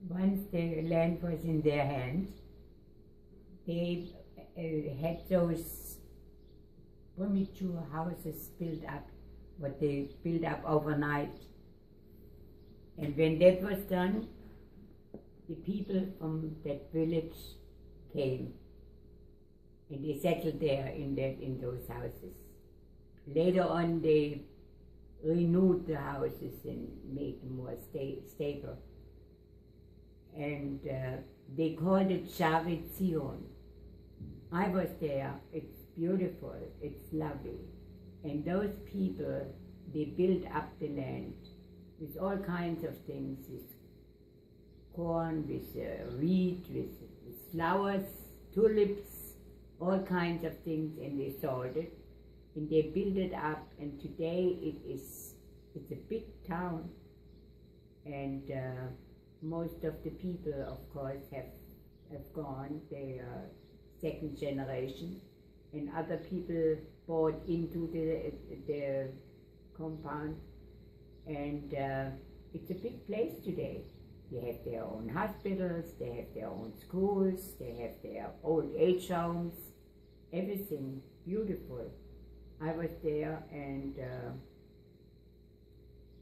once the land was in their hands, they had those primitive houses built up, what they built up overnight. And when that was done, the people from that village came and they settled there in those houses. Later on, they renewed the houses and made them more stable. And they called it Shavet Zion. I was there. It's beautiful. It's lovely. And those people, they built up the land with all kinds of things, with corn, with wheat, with flowers, tulips, all kinds of things, and they sold it. And they built it up, and today it's a big town. And most of the people, of course, have gone. They are second generation, and other people bought into the compound, and it's a big place today. They have their own hospitals, they have their own schools, they have their old age homes, everything beautiful. I was there, and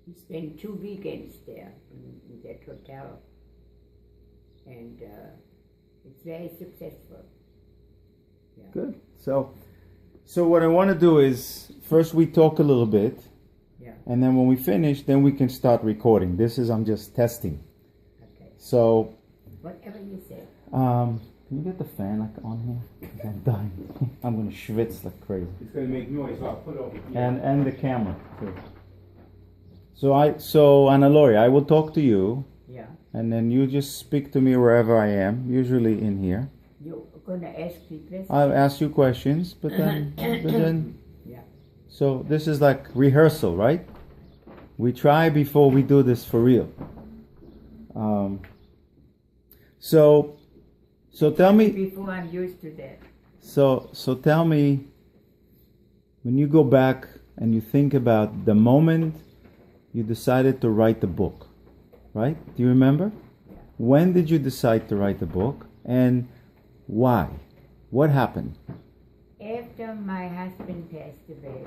we spent 2 weekends there in that hotel, and it's very successful. Yeah. Good. So what I want to do is, first we talk a little bit, Yeah. and then when we finish, then we can start recording. I'm just testing. Okay. So, Whatever you say. can you get the fan on here? 'Cause I'm dying. I'm going to schwitz like crazy. It's going to make noise, so I'll put it over here. And the camera too. So Hannelore, I will talk to you, Yeah. and then you just speak to me wherever I am, usually in here. You're gonna ask me questions? I'll ask you questions, but then Yeah. so this is like rehearsal, right? We try before we do this for real. So tell me. Before I'm used to that. So tell me, when you go back and you think about the moment you decided to write the book, right? Do you remember? Yeah. When did you decide to write the book, and why? What happened? After my husband passed away,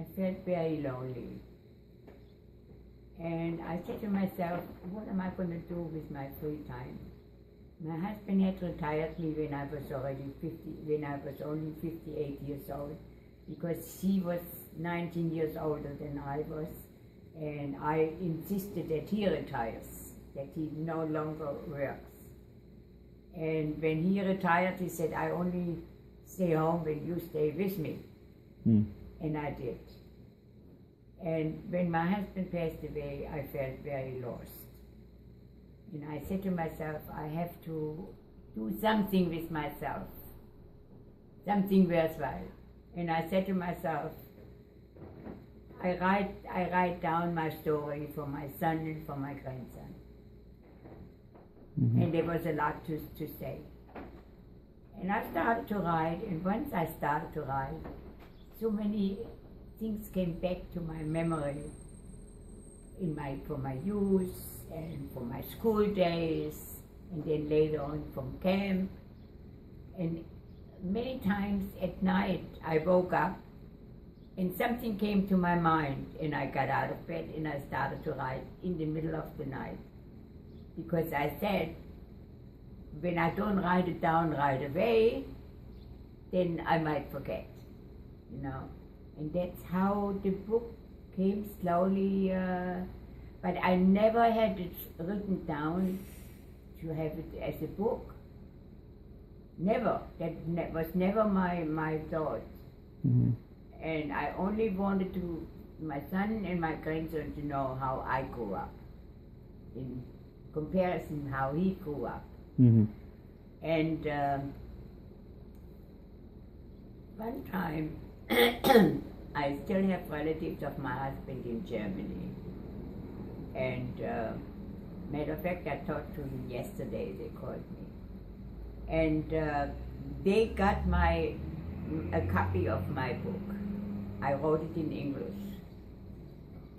I felt very lonely. And I said to myself, what am I going to do with my free time? My husband had retired me when I was only 58 years old, because he was 19 years older than I was, and I insisted that he retires, that he no longer works. And when he retired, he said, I only stay home when you stay with me. And I did. And when my husband passed away, I felt very lost. And I said to myself, I have to do something with myself, something worthwhile. And I said to myself, I write down my story for my son and for my grandson. And there was a lot to say. And I started to write, and once I started to write, so many things came back to my memory from my youth and from my school days, and then later on from camp. And many times at night I woke up and something came to my mind, and I got out of bed and I started to write in the middle of the night. Because I said, when I don't write it down right away, then I might forget, you know. And that's how the book came slowly, but I never had it written down to have it as a book. Never. That was never my thought. And I only wanted my son and my grandson to know how I grew up, in comparison how he grew up. And one time, I still have relatives of my husband in Germany. And matter of fact, I talked to him yesterday, they called me. And they got a copy of my book. I wrote it in English.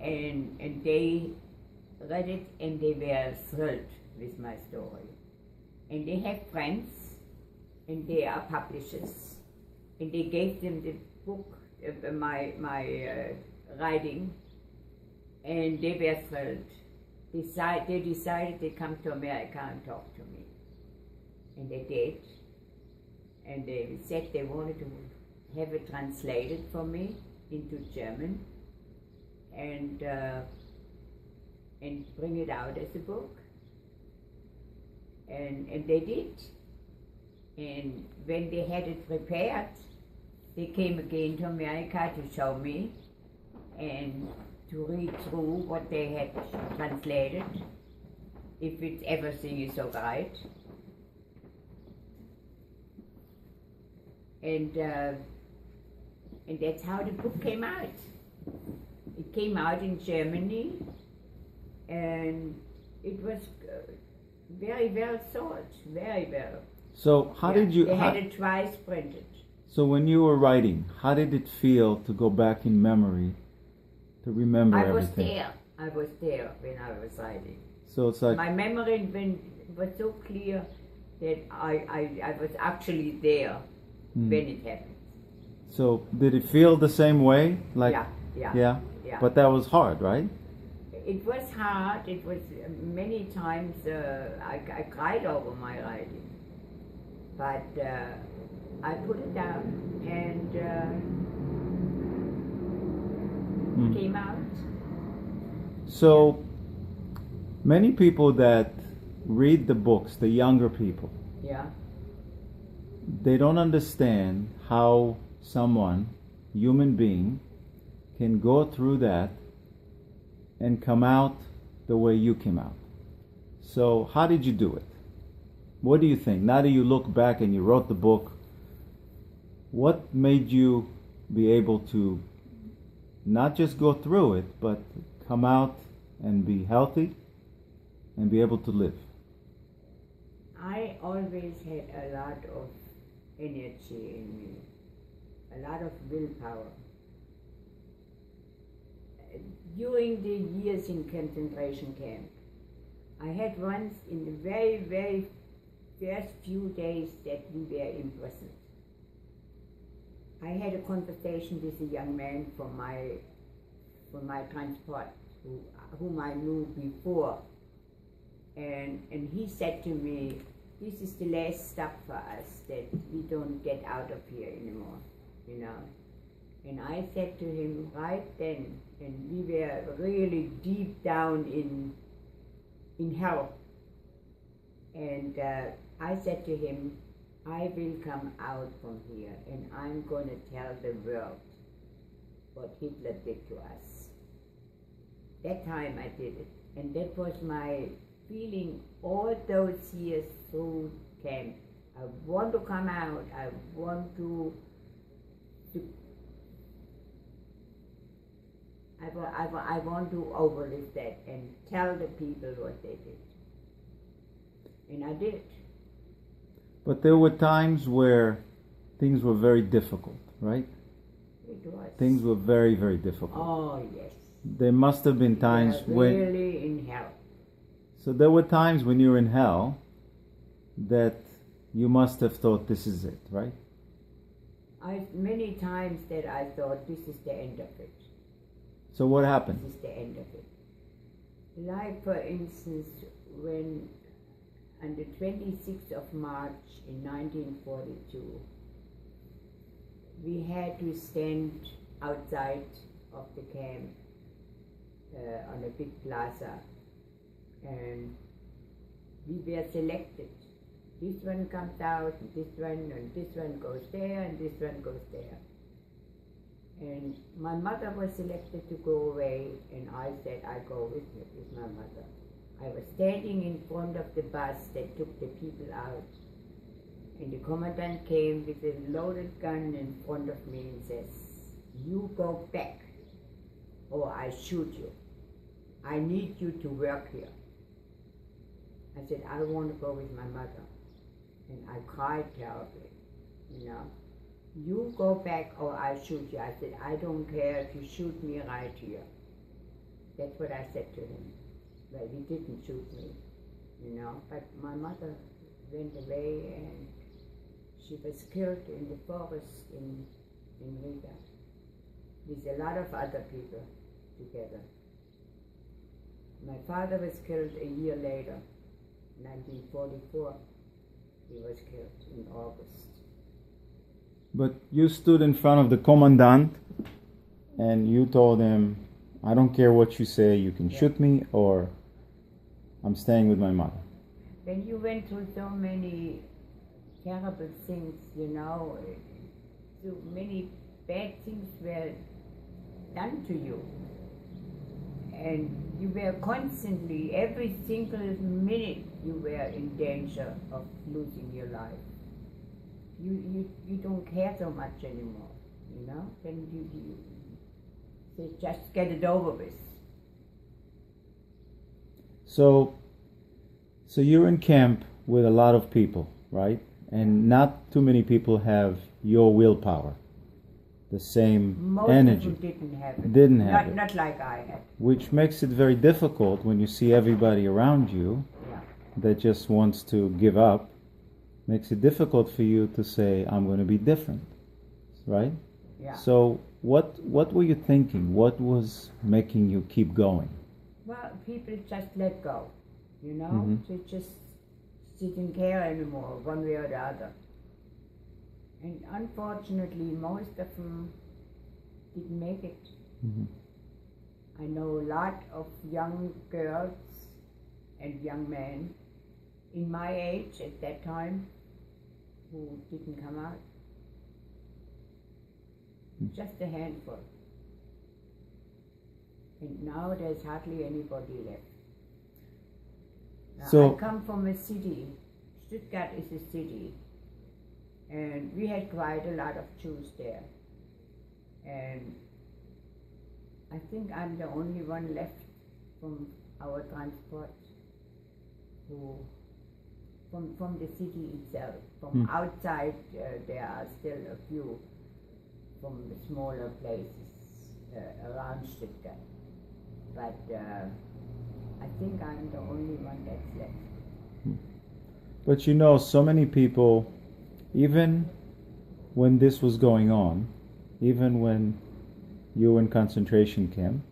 And they read it and they were thrilled. with my story. And they have friends, and they are publishers, and they gave them the book, my writing, and they were thrilled. They decided to come to America and talk to me, and they did. And they said they wanted to have it translated for me into German, and bring it out as a book. And they did. And when they had it prepared, they came again to America to show me and to read through what they had translated, if everything is all right. And that's how the book came out. It came out in Germany, and it was very well sold, very well. So how did you... They had it twice printed. So when you were writing, how did it feel to go back in memory, to remember everything? I was there when I was writing. So it's like... My memory was so clear that I was actually there when it happened. So did it feel the same way? Like, yeah. But that was hard, right? It was hard. It was many times I cried over my writing, but I put it down and came out. So many people that read the books, the younger people, they don't understand how someone, human being, can go through that and come out the way you came out. So how did you do it? What do you think? Now that you look back and you wrote the book, what made you be able to not just go through it, but come out and be healthy and be able to live? I always had a lot of energy in me, a lot of willpower. During the years in concentration camp, I had once in the very, very first few days that we were imprisoned, I had a conversation with a young man from my transport, whom I knew before, and he said to me, "This is the last stop for us, that we don't get out of here anymore, you know." And I said to him right then, and we were really deep down in hell, and I said to him, "I will come out from here and I'm going to tell the world what Hitler did to us." That time I did it, and that was my feeling all those years through camp. I want to come out, I want to I want to overlive that and tell the people what they did. And I did. But there were times where things were very difficult, right? It was. Things were very, very difficult. Oh, yes. There must have been times when... really in hell. So there were times when you were in hell that you must have thought, this is it, right? Many times that I thought, this is the end of it. So what happened? This is the end of it. Like, for instance, when on the 26th of March in 1942, we had to stand outside of the camp on a big plaza, and we were selected. This one comes out, and this one goes there, and this one goes there. And my mother was selected to go away, and I said I go with my mother. I was standing in front of the bus that took the people out, and the commandant came with a loaded gun in front of me and says, "You go back or I shoot you. I need you to work here." I said, "I want to go with my mother." And I cried terribly, you know. "You go back or I shoot you." I said, "I don't care if you shoot me right here." That's what I said to him. Well, he didn't shoot me. you know. But my mother went away and she was killed in the forest in Riga with a lot of other people together. My father was killed a year later, 1944. He was killed in August. But you stood in front of the commandant and you told him, I don't care what you say, you can shoot me or I'm staying with my mother. When you went through so many terrible things, you know, so many bad things were done to you. And you were constantly, every single minute, you were in danger of losing your life. You don't care so much anymore, you know? Then you say, just get it over with. So you're in camp with a lot of people, right? And not too many people have your willpower, the same Most energy. of them didn't have it. Didn't have it. Not like I had. Which makes it very difficult when you see everybody around you Yeah. that just wants to give up. Makes it difficult for you to say, I'm going to be different, right? Yeah. So what were you thinking? What was making you keep going? Well, people just let go, you know? Mhm. They just didn't care anymore, one way or the other. And unfortunately, most of them didn't make it. Mhm. I know a lot of young girls and young men in my age at that time who didn't come out. Just a handful. And now there's hardly anybody left. Now, So- I come from a city. Stuttgart is a city. And we had quite a lot of Jews there. And I think I'm the only one left from our transport who, from the city itself. From outside, there are still a few from the smaller places around Stuttgart. But I think I'm the only one that's left. But you know, so many people, even when this was going on, even when you were in concentration camp,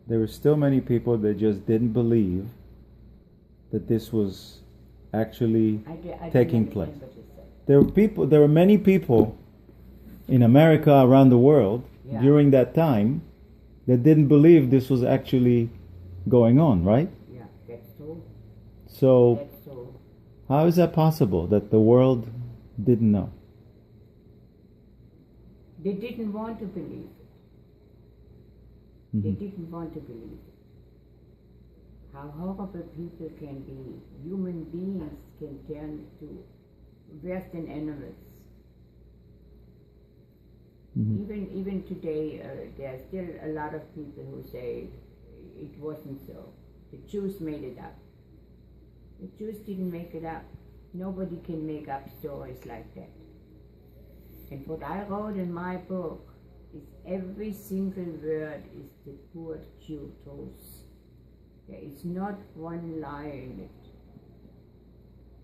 there were still many people that just didn't believe that this was actually I taking didn't place. understand what you said. There were many people in America, around the world, Yeah. during that time that didn't believe this was actually going on, right? Yeah, that's true. So That's true. how is that possible that the world didn't know? They didn't want to believe it. They Mhm. didn't want to believe it. How horrible people can be. Human beings can turn to worse than animals. Mhm. Even today, there are still a lot of people who say it wasn't so. The Jews made it up. The Jews didn't make it up. Nobody can make up stories like that. And what I wrote in my book is every single word is the pure truth. There is not one lie in it.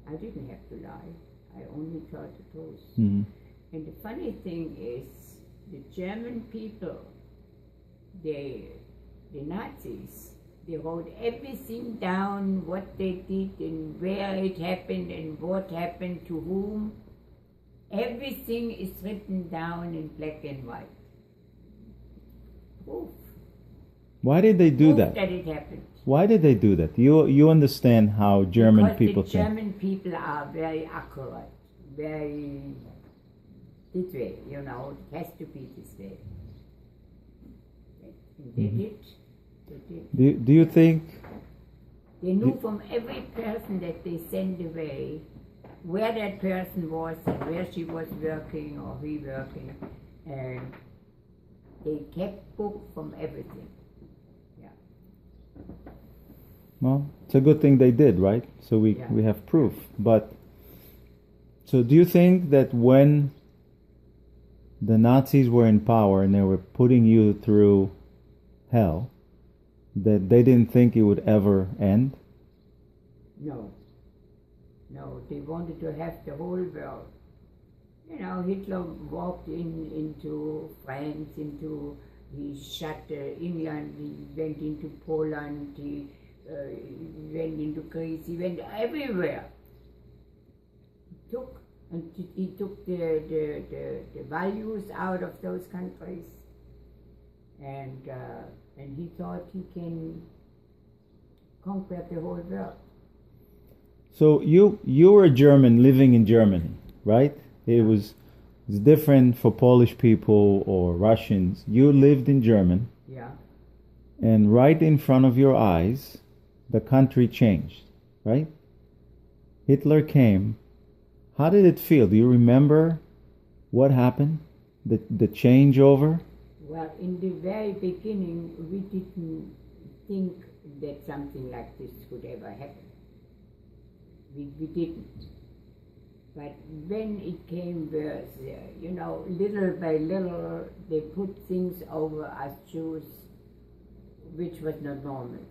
I didn't have to lie. I only told the truth. Mhm. And the funny thing is, the German people, the Nazis, they wrote everything down, what they did and where it happened and what happened to whom. Everything is written down in black and white. Proof. Why did they do Proof that? that it happened. Why did they do that? You understand how German Because people the think. German people are very accurate, very this way, you know, it has to be this way. And they did. They did. Do you think? They knew from every person that they sent away where that person was and where she was working or he working, and they kept book from everything. Yeah. Well, it's a good thing they did, right? So Yeah. we have proof. But so do you think that when the Nazis were in power and they were putting you through hell, that they didn't think it would ever end? No, No, they wanted to have the whole world. You know, Hitler walked into France, he shut England, he went into Poland, he went into Greece, he went everywhere. He took the values out of those countries, and he thought he can conquer the whole world. So you were a German living in Germany, right? It was different for Polish people or Russians. You lived in Germany. Yeah. And right in front of your eyes, the country changed, right? Hitler came. How did it feel? Do you remember what happened? The changeover? Well, in the very beginning, we didn't think that something like this could ever happen. We didn't. But when it came worse, you know, little by little, they put things over us Jews which was not normal.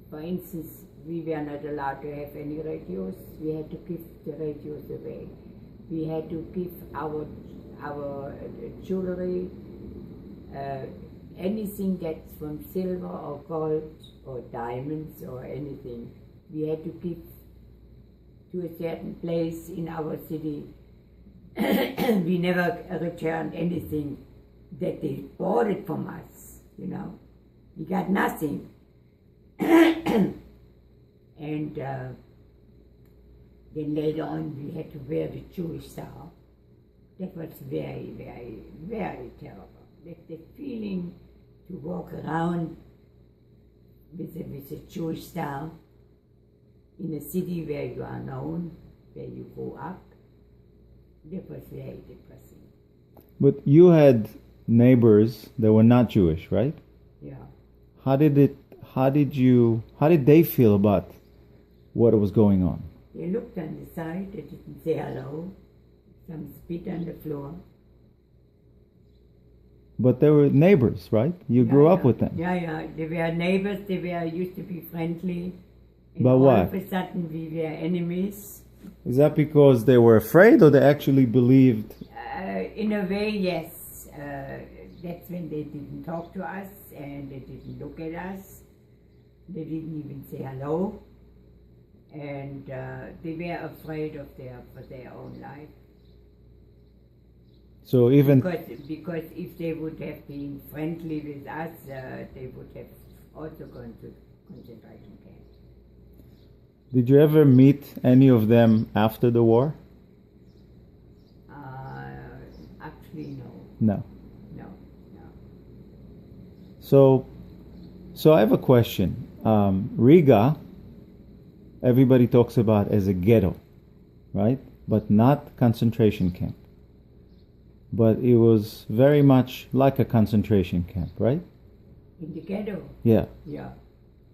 For instance, we were not allowed to have any radios. We had to give the radios away. We had to give our jewelry, anything that's from silver or gold or diamonds or anything. We had to give to a certain place in our city. We never returned anything that they bought it from us, you know. We got nothing. And then later on we had to wear the Jewish star. That was very, very, very terrible. The feeling to walk around with a Jewish star in a city where you are known, where you grow up, that was very depressing. But you had neighbors that were not Jewish, right? Yeah. How did they feel about what was going on? They looked on the side, they didn't say hello, some spit on the floor. But they were neighbors, right? You grew up with them. Yeah, they were neighbors, used to be friendly. And but all why? of a sudden we were enemies. Is that because they were afraid or they actually believed? In a way, yes. That's when they didn't talk to us and they didn't look at us. They didn't even say hello. And they were afraid of for their own life. So even because if they would have been friendly with us, they would have also gone to concentration camps. Did you ever meet any of them after the war? Actually, No. No. So I have a question. Riga, everybody talks about as a ghetto, right? But not concentration camp. But it was very much like a concentration camp, right? In the ghetto? Yeah. Yeah.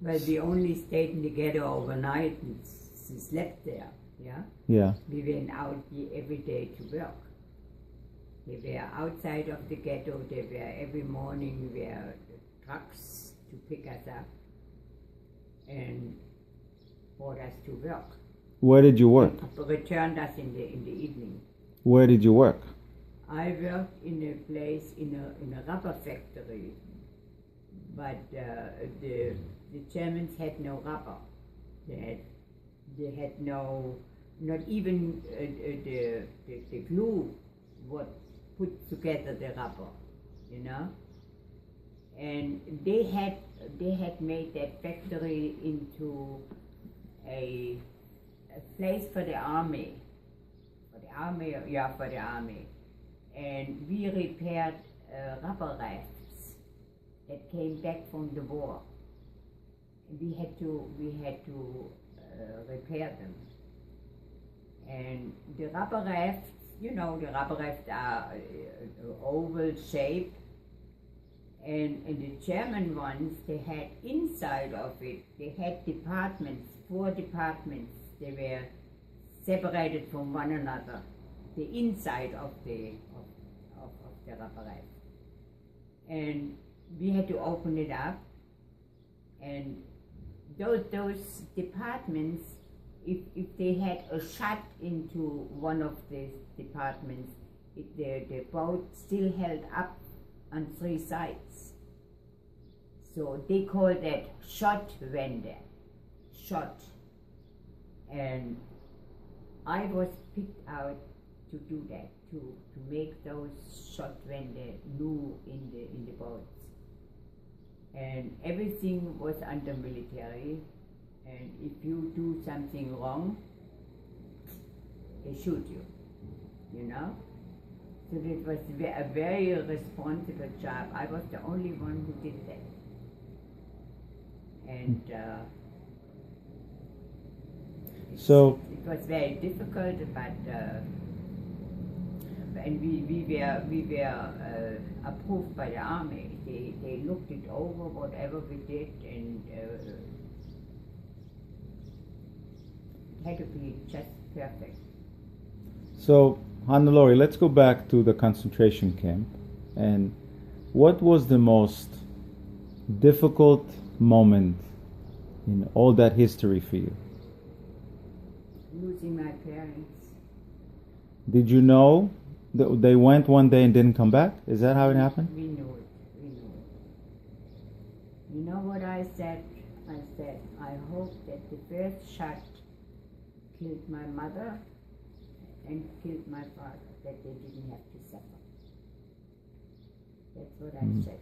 Well, we only stayed in the ghetto overnight and slept there, yeah? Yeah. We went out every day to work. They were outside of the ghetto, every morning there were trucks to pick us up and brought us to work. Where did you work? Returned us in the evening. Where did you work? I worked in a place, in a rubber factory, but the Germans had no rubber. They had no, not even the glue what put together the rubber, you know. And they had made that factory into a place for the army. For the army. And we repaired rubber rafts that came back from the war. We had to repair them. And the rubber rafts, you know, the rubber rafts are oval shape. And the German ones, they had inside of it, they had departments, 4 departments. They were separated from one another. The inside of the rubber raft. And we had to open it up, and those departments, if they had a shot into one of the departments, the boat still held up on three sides. So they called that shot vendor, shot. And I was picked out to do that, to make those shot vendor new in the boats. And everything was under military, and if you do something wrong, they shoot you, you know? So it was a very responsible job. I was the only one who did that. And so it was very difficult, but and we were approved by the army. They looked it over, whatever we did, and it had to be just perfect. So, Hannelore, let's go back to the concentration camp. And what was the most difficult moment in all that history for you? Losing my parents. Did you know that they went one day and didn't come back? Is that how it happened? We knew it. We knew it. You know what I said? I said, I hope that the first shot killed my mother and killed my father, that they didn't have to suffer. That's what I said.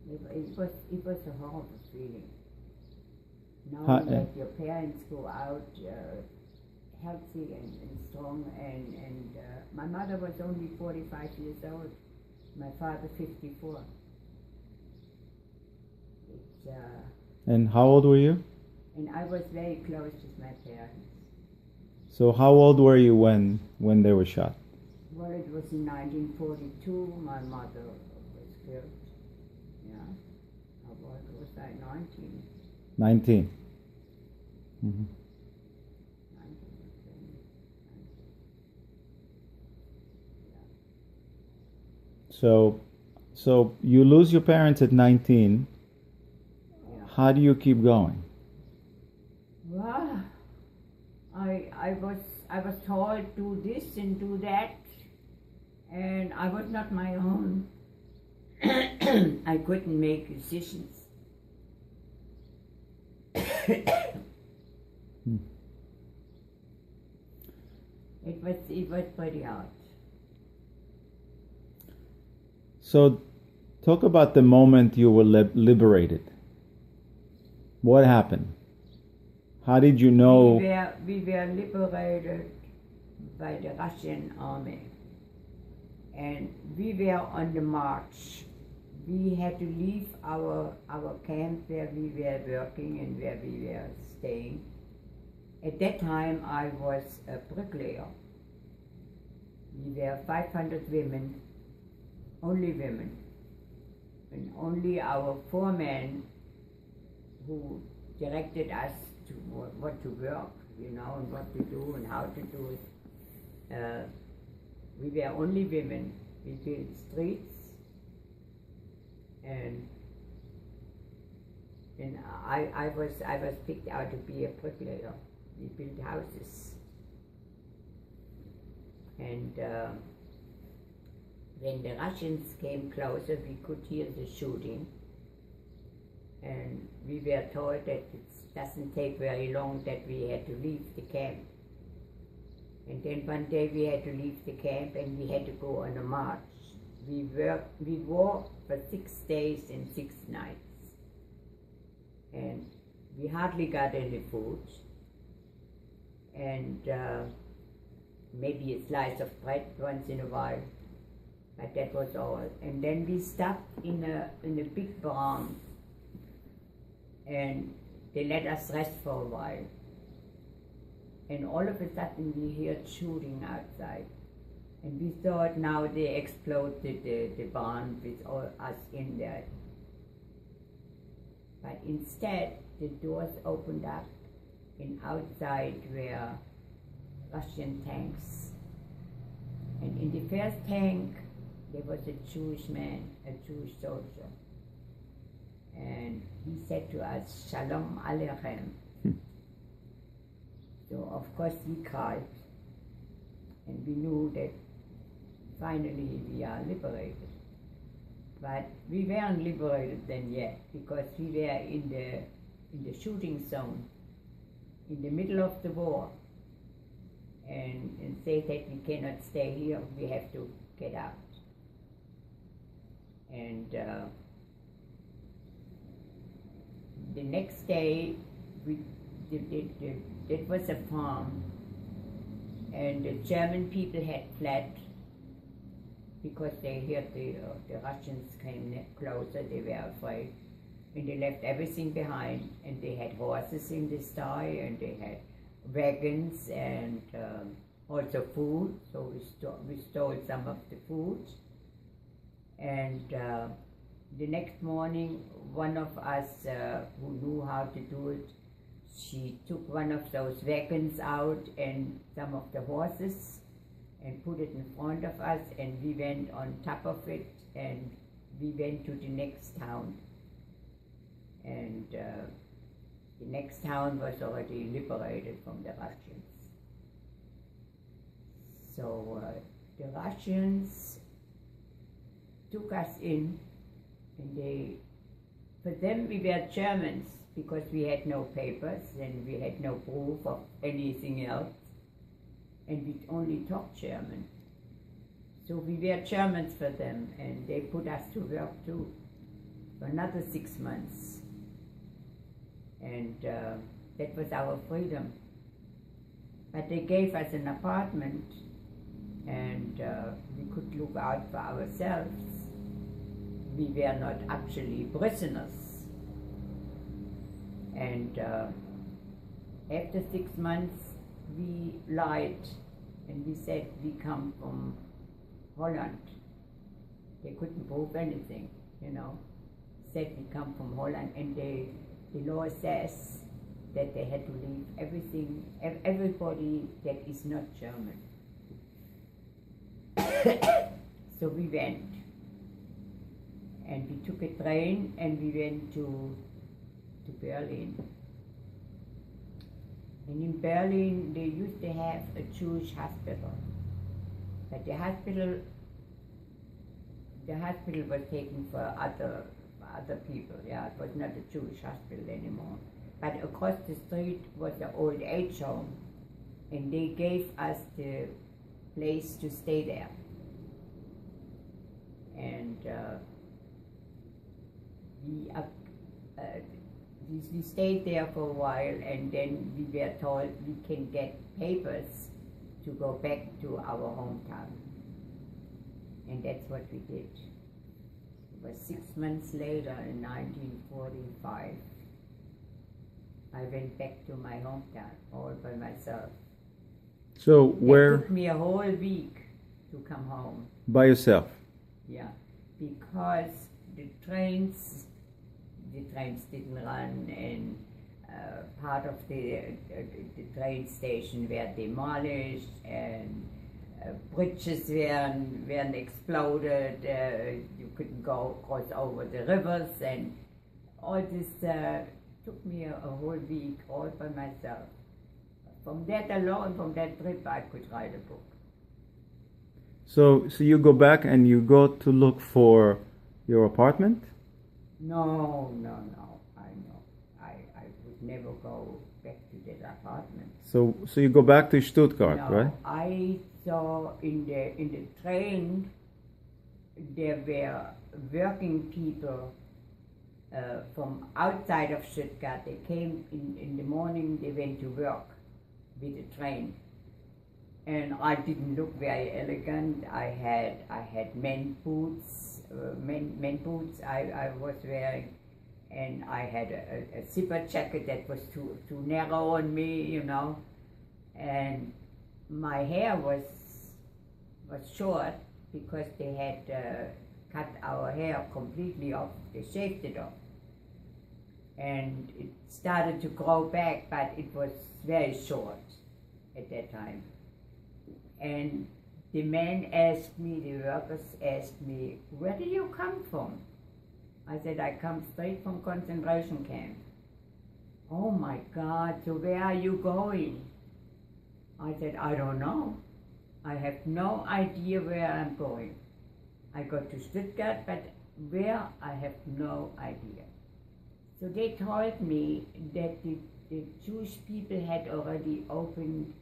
It was a horrible feeling. Knowing that your parents go out healthy and strong, and my mother was only 45 years old, my father 54. And how old were you? And I was very close with my parents. So how old were you when they were shot? Well, it was in 1942, my mother was killed. Yeah. What was I, 19? 19. Mm-hmm. 19. So you lose your parents at 19. Yeah. How do you keep going? Well, I was told do this and do that, and I was not my own. I couldn't make decisions. It was pretty hard. So, talk about the moment you were liberated. What happened? How did you know? We were liberated by the Russian army, and we were on the march. We had to leave our camp where we were working and where we were staying. At that time, I was a bricklayer. We were 500 women, only women, and only our foreman who directed us to what to work, you know, and what to do and how to do it. We were only women. We built streets, and I was picked out to be a bricklayer. We built houses, and when the Russians came closer, we could hear the shooting, and we were told that it doesn't take very long that we had to leave the camp. And then one day we had to leave the camp and we had to go on a march. We walked for 6 days and 6 nights, and we hardly got any food, and maybe a slice of bread once in a while, but that was all. And then we stopped in a big barn, and they let us rest for a while. And all of a sudden we heard shooting outside. And we thought now they exploded the barn with all us in there. But instead the doors opened up, and outside were Russian tanks. And in the first tank there was a Jewish man, a Jewish soldier. And he said to us, Shalom Aleichem. So of course we cried, and we knew that finally we are liberated. But we weren't liberated then yet, because we were in the shooting zone, in the middle of the war, and say that we cannot stay here, we have to get out. And the next day, it was a farm, and the German people had fled because they heard the Russians came closer. They were afraid, and they left everything behind. And they had horses in the sty, and they had wagons, and also food. So we stole some of the food. And the next morning, one of us who knew how to do it, she took one of those wagons out and some of the horses and put it in front of us, and we went on top of it, and we went to the next town. And the next town was already liberated from the Russians. So the Russians took us in, and for them we were Germans, because we had no papers and we had no proof of anything else, and we only talked German. So we were Germans for them, and they put us to work too for another 6 months. And that was our freedom. But they gave us an apartment, and we could look out for ourselves. We were not actually prisoners. And after 6 months, we lied, and we said we come from Holland. They couldn't prove anything, you know. Said we come from Holland, and the law says that they had to leave everything, everybody that is not German. So we went, and we took a train, and we went to Berlin. And in Berlin, they used to have a Jewish hospital, but the hospital was taken for other people. Yeah, it was not a Jewish hospital anymore. But across the street was an old age home, and they gave us the place to stay there. And we stayed there for a while, and then we were told we can get papers to go back to our hometown. And that's what we did. It was 6 months later, in 1945, I went back to my hometown all by myself. So where? It took me a whole week to come home. By yourself? Yeah, because the trains didn't run, and part of the train station were demolished, and bridges weren't exploded. You couldn't cross over the rivers, and all this took me a whole week all by myself. From that alone, from that trip, I could write a book. So you go back and you go to look for your apartment? No. I would never go back to that apartment. So you go back to Stuttgart, No, right? I saw in the train there were working people from outside of Stuttgart. They came in the morning. They went to work with the train, and I didn't look very elegant. I had men boots I was wearing, and I had a zipper jacket that was too narrow on me, you know, and my hair was short because they had cut our hair completely off. They shaved it off, and it started to grow back, but it was very short at that time. And the workers asked me, where do you come from? I said, I come straight from concentration camp. Oh my God, so where are you going? I said, I don't know. I have no idea where I'm going. I go to Stuttgart, but where, I have no idea. So they told me that the Jewish people had already opened,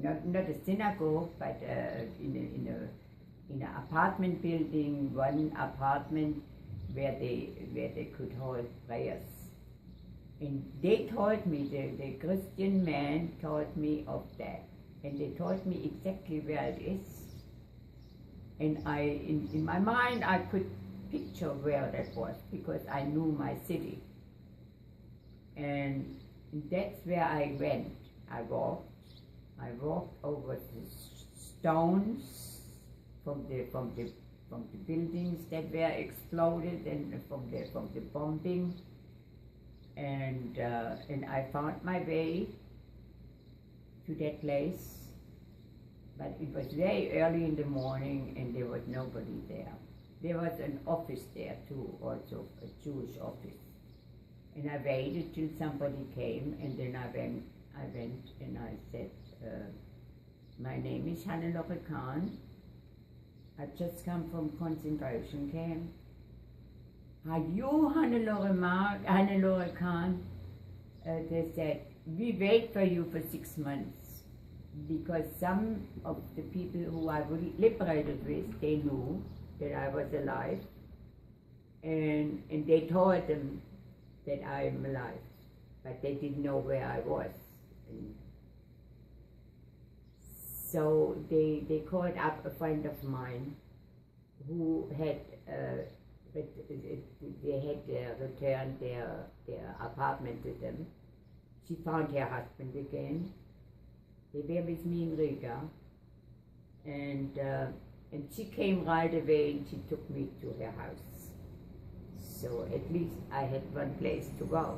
not a synagogue, but in an apartment building, one apartment where they could hold prayers. And they told me, the Christian man told me of that. And they told me exactly where it is. And in my mind, I could picture where that was because I knew my city. And that's where I went. I walked over the stones from the buildings that were exploded and from the bombing. And I found my way to that place. But it was very early in the morning and there was nobody there. There was an office there too, also a Jewish office. And I waited till somebody came, and then I went and I said, my name is Hannelore Khan. I've just come from concentration camp. Are you Hannelore Khan? They said, we wait for you for 6 months. Because some of the people who I was liberated with, they knew that I was alive, and they told them that I am alive, but they didn't know where I was. And so they called up a friend of mine who had they had returned their apartment to them. She found her husband again. They were with me in Riga, and she came right away and she took me to her house. So at least I had one place to go.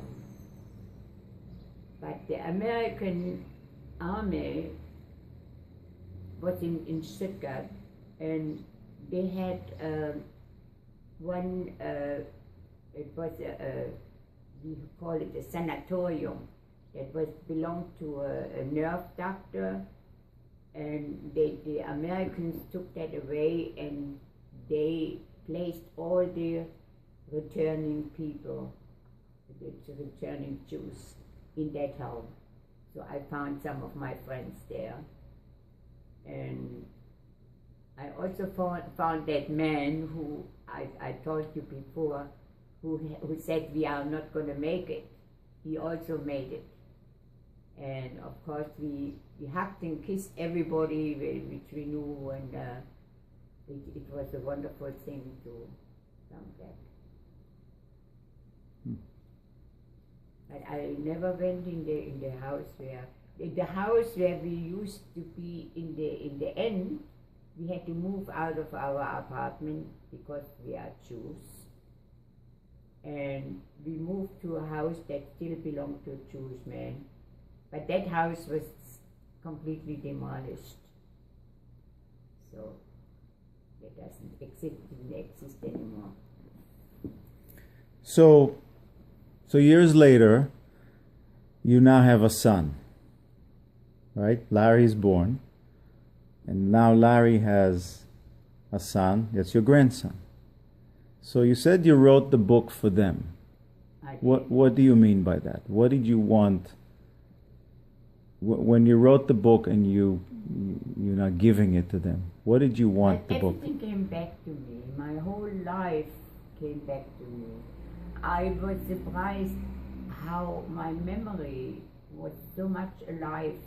But the American army was in Stuttgart, and they had one, it was we call it a sanatorium. It belonged to a nerve doctor, and the Americans took that away and they placed all the returning people, the returning Jews, in that home. So I found some of my friends there. And I also found that man who I told you before, who said we are not going to make it. He also made it. And of course we hugged and kissed everybody which we knew, and it was a wonderful thing to come back. But I never went in the house where we used to be. In the end, we had to move out of our apartment because we are Jews, and we moved to a house that still belonged to a Jewish man. But that house was completely demolished, so it didn't exist anymore. So years later, you now have a son, right? Larry is born, and now Larry has a son. That's your grandson. So you said you wrote the book for them. What do you mean by that? What did you want? When you wrote the book and you're not giving it to them, what did you want the book? Everything came back to me. My whole life came back to me. I was surprised how my memory was so much alive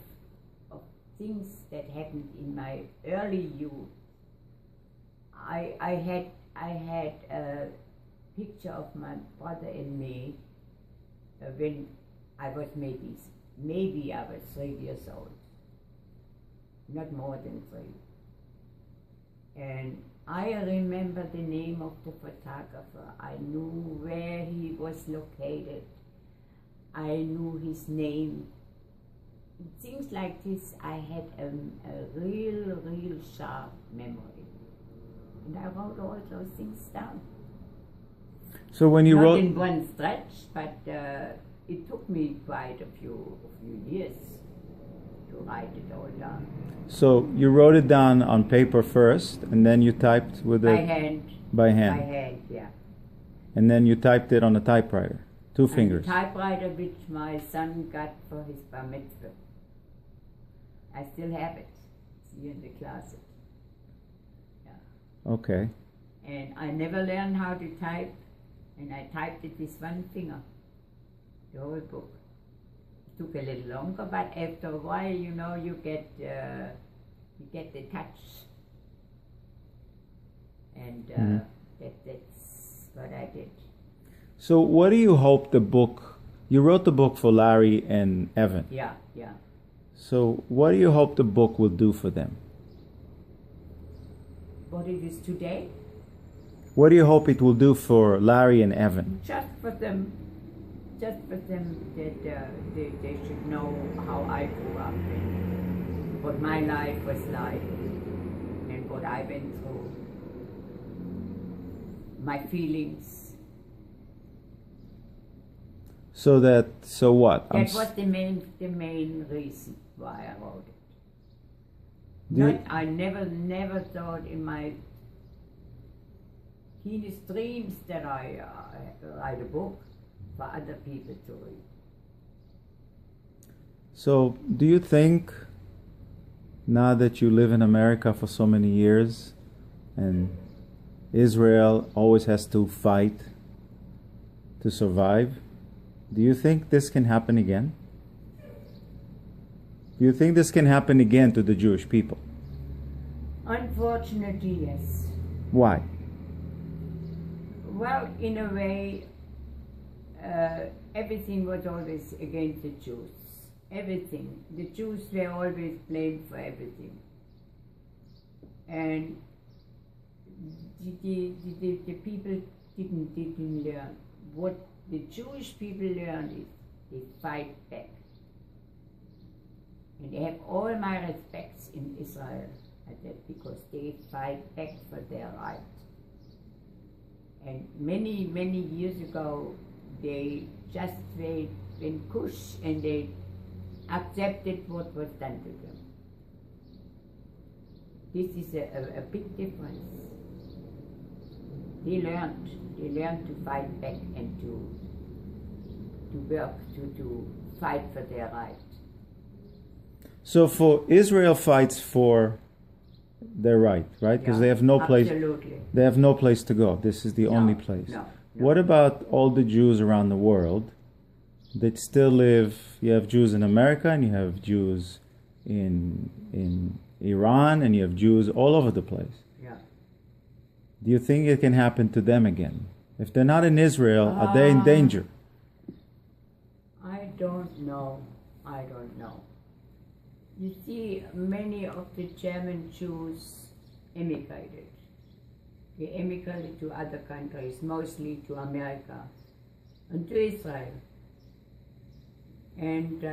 of things that happened in my early youth. I had a picture of my brother and me when I was maybe I was 3 years old, not more than 3. And I remember the name of the photographer. I knew where he was located. I knew his name. Things like this, I had a real sharp memory. And I wrote all those things down. So when you Not wrote, in one stretch, but it took me quite a few years to write it all down. so you wrote it down on paper first, and then you typed with By it hand. by hand, By hand, yeah. and then you typed it on a typewriter, two And fingers. the typewriter which my son got for his bar mitzvah. I still have it. It's here in the closet. Yeah. Okay. And I never learned how to type, and I typed it with one finger, the whole book. It took a little longer, but after a while, you know, you get the touch, and that's what I did. So what do you hope the book? You wrote the book for Larry and Evan. Yeah, yeah. So what do you hope the book will do for them? What it is today, What do you hope it will do for Larry and Evan? just for them that they should know how I grew up and what my life was like and what I went through, my feelings. So what? That was the main reason why I wrote it. Do you- I never thought in my keenest dreams that I write a book for other people to read. So do you think, now that you live in America for so many years, and Israel always has to fight to survive, do you think this can happen again? Do you think this can happen again to the Jewish people? Unfortunately, yes. Why? Well, in a way, everything was always against the Jews. Everything. The Jews were always blamed for everything. And the people didn't learn. What the Jewish people learned is they fight back. And they have all my respects in Israel at that, because they fight back for their right. And many, many years ago, they just went kush and they accepted what was done to them. This is a big difference. They learned to fight back and to work, to fight for their right. So for Israel fights for their right? Because Yeah, they have no place. absolutely. They have no place to go. This is the only place. No. What about all the Jews around the world that still live? You have Jews in America, and you have Jews in Iran, and you have Jews all over the place. Yeah. Do you think it can happen to them again? If they're not in Israel, are they in danger? I don't know. You see, many of the German Jews emigrated. They emigrated to other countries, mostly to America and to Israel. And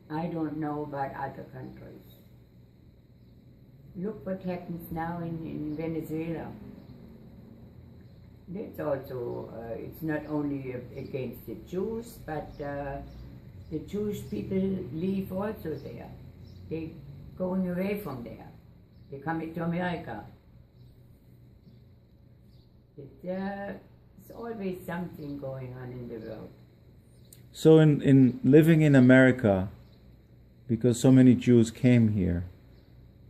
I don't know about other countries. Look what happens now in Venezuela. It's also, it's not only against the Jews, but the Jewish people leave also there. They're going away from there. They're coming to America. It's always something going on in the world. So in living in America, because so many Jews came here,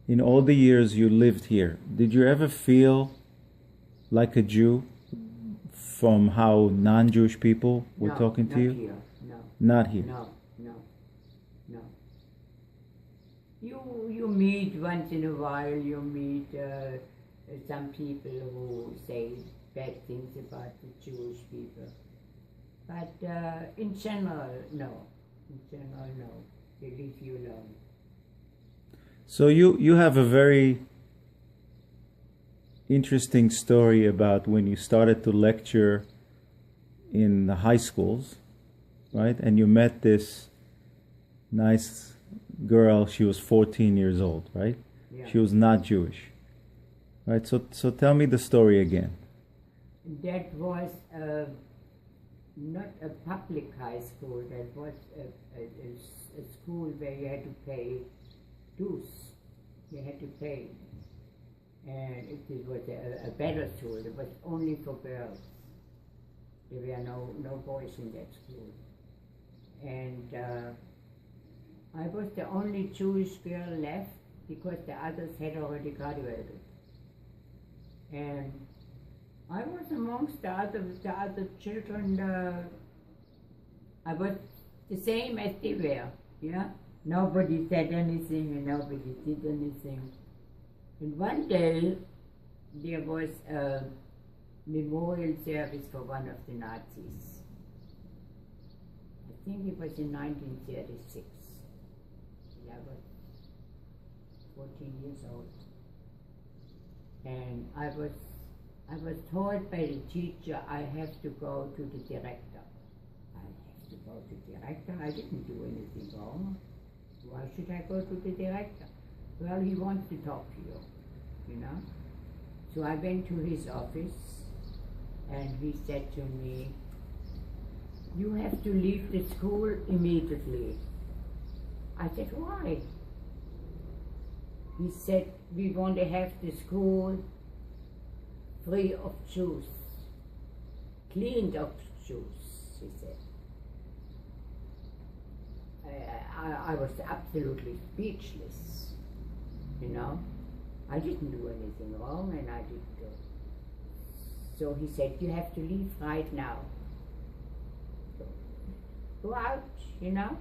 in all the years you lived here, did you ever feel like a Jew from how non-Jewish people were talking to you? Here. No. Not here. No. You meet once in a while. You meet some people who say bad things about the Jewish people, but in general, no. They leave you alone. So you have a very interesting story about when you started to lecture in the high schools, right? And you met this nice girl. She was 14 years old, right? Yeah. She was not Jewish. Right. So tell me the story again. That was not a public high school. That was a school where you had to pay dues. You had to pay, and it was a better school. It was only for girls. There were no boys in that school, and I was the only Jewish girl left because the others had already graduated, and I was amongst the other children. I was the same as they were. Yeah, nobody said anything and nobody did anything. And one day there was a memorial service for one of the Nazis. I think it was in 1936. I was 14 years old, and I was told by the teacher I have to go to the director. I have to go to the director? I didn't do anything wrong. Why should I go to the director? Well, he wants to talk to you, you know. So I went to his office, and he said to me, "You have to leave the school immediately." I said, "Why?" He said, "We want to have the school free of Jews, cleaned of Jews," he said. I was absolutely speechless, you know. I didn't do anything wrong, and I didn't do. So he said, "You have to leave right now. So, go out, you know."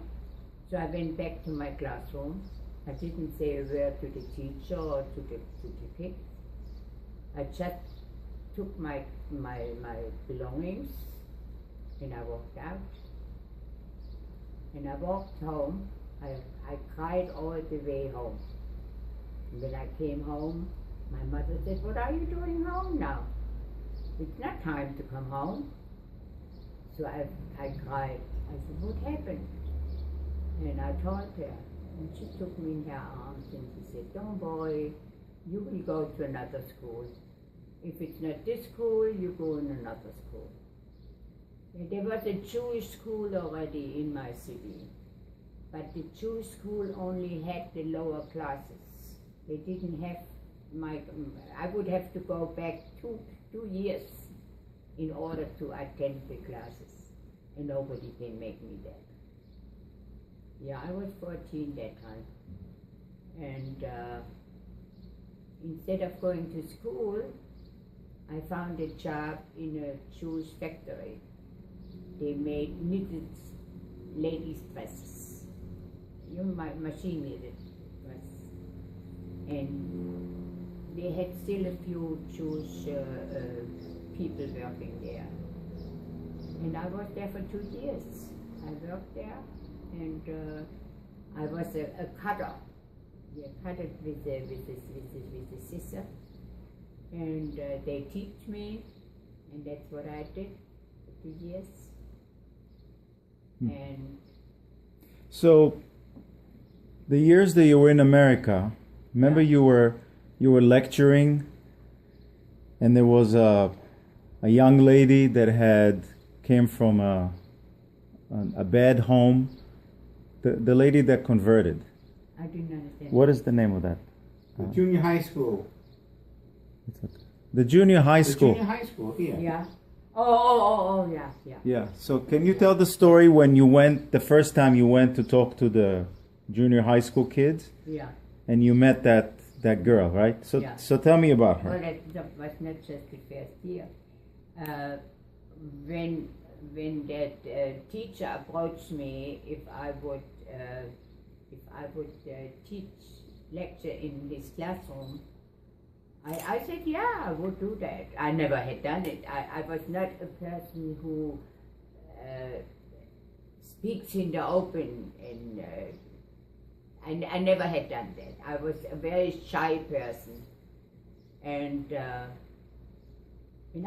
So I went back to my classroom. I didn't say a word to the teacher or to the kids. I just took my belongings and I walked out. And I walked home. I cried all the way home. And when I came home, my mother said, "What are you doing home now? It's not time to come home." So I cried. I said, "What happened?" And I told her. And she took me in her arms and she said, "Don't worry, you will go to another school. If it's not this school, you go in another school." And there was a Jewish school already in my city, but the Jewish school only had the lower classes. They didn't have I would have to go back two years in order to attend the classes, and nobody can make me that. Yeah, I was 14 that time, and instead of going to school, I found a job in a Jewish factory. They made knitted ladies' dresses. You know, my machine knitted dresses. And they had still a few Jewish people working there. And I was there for 2 years. I worked there, and I was a cutter. Yeah, cut it with the scissor. And they teach me, and that's what I did for 2 years. And so, the years that you were in America, remember you were lecturing, and there was a young lady that came from a bad home, the lady that converted. I didn't understand. What is the name of that? The junior high school. The junior high school. The junior high school, yeah. Yeah. Oh, yeah. Yeah. So can you tell the story when you went, the first time you went to talk to the junior high school kids? Yeah. And you met that girl, right? So Yeah. so tell me about her. Well, that was not just the first year. When that teacher approached me if I would lecture in his classroom, I said, yeah, I would do that. I never had done it. I was not a person who speaks in the open, and I never had done that. I was a very shy person, and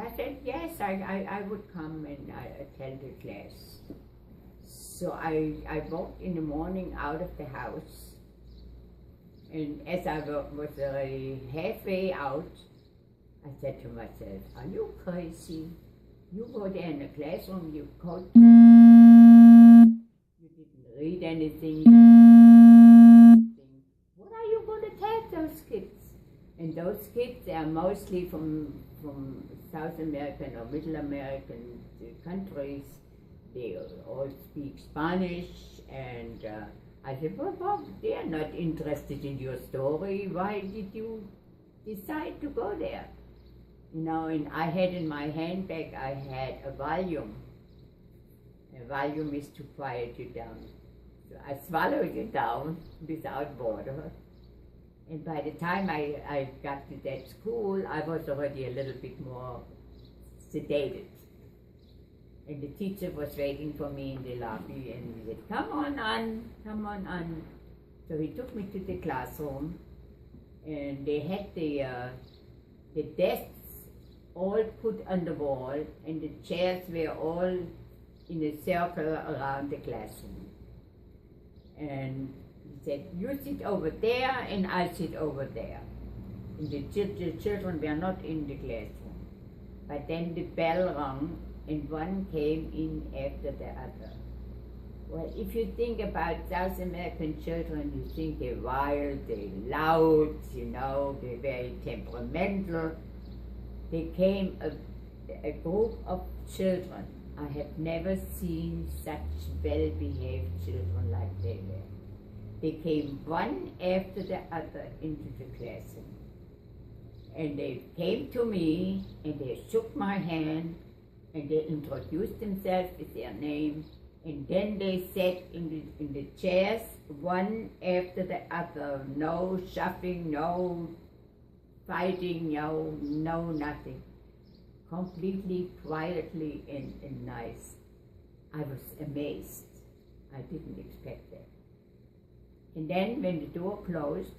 I said, yes, I would come and I attend the class. So I walked in the morning out of the house, and as I was already halfway out, I said to myself, are you crazy? You go there in the classroom, you code, you didn't read anything. What are you going to tell those kids? And those kids are mostly from South American or Middle American countries. They all speak Spanish, and I said, well, Bob, they are not interested in your story. Why did you decide to go there? You know, and I had in my handbag, I had a volume. A volume is to quiet you down. So I swallowed it down without water. And by the time I got to that school, I was already a little bit more sedated. And the teacher was waiting for me in the lobby, and he said, come on, come on. So he took me to the classroom, and they had the desks all put on the wall, and the chairs were all in a circle around the classroom. And he said, you sit over there, and I sit over there. And the children were not in the classroom. But then the bell rang, and one came in after the other. Well, if you think about South American children, you think they're wild, they're loud, you know, they're very temperamental. They came a group of children. I have never seen such well-behaved children like they were. They came one after the other into the classroom. And they came to me, and they shook my hand, and they introduced themselves with their name, and then they sat in the chairs, one after the other. No shuffling, no fighting, no nothing. Completely, quietly, and nice. I was amazed. I didn't expect that. And then when the door closed,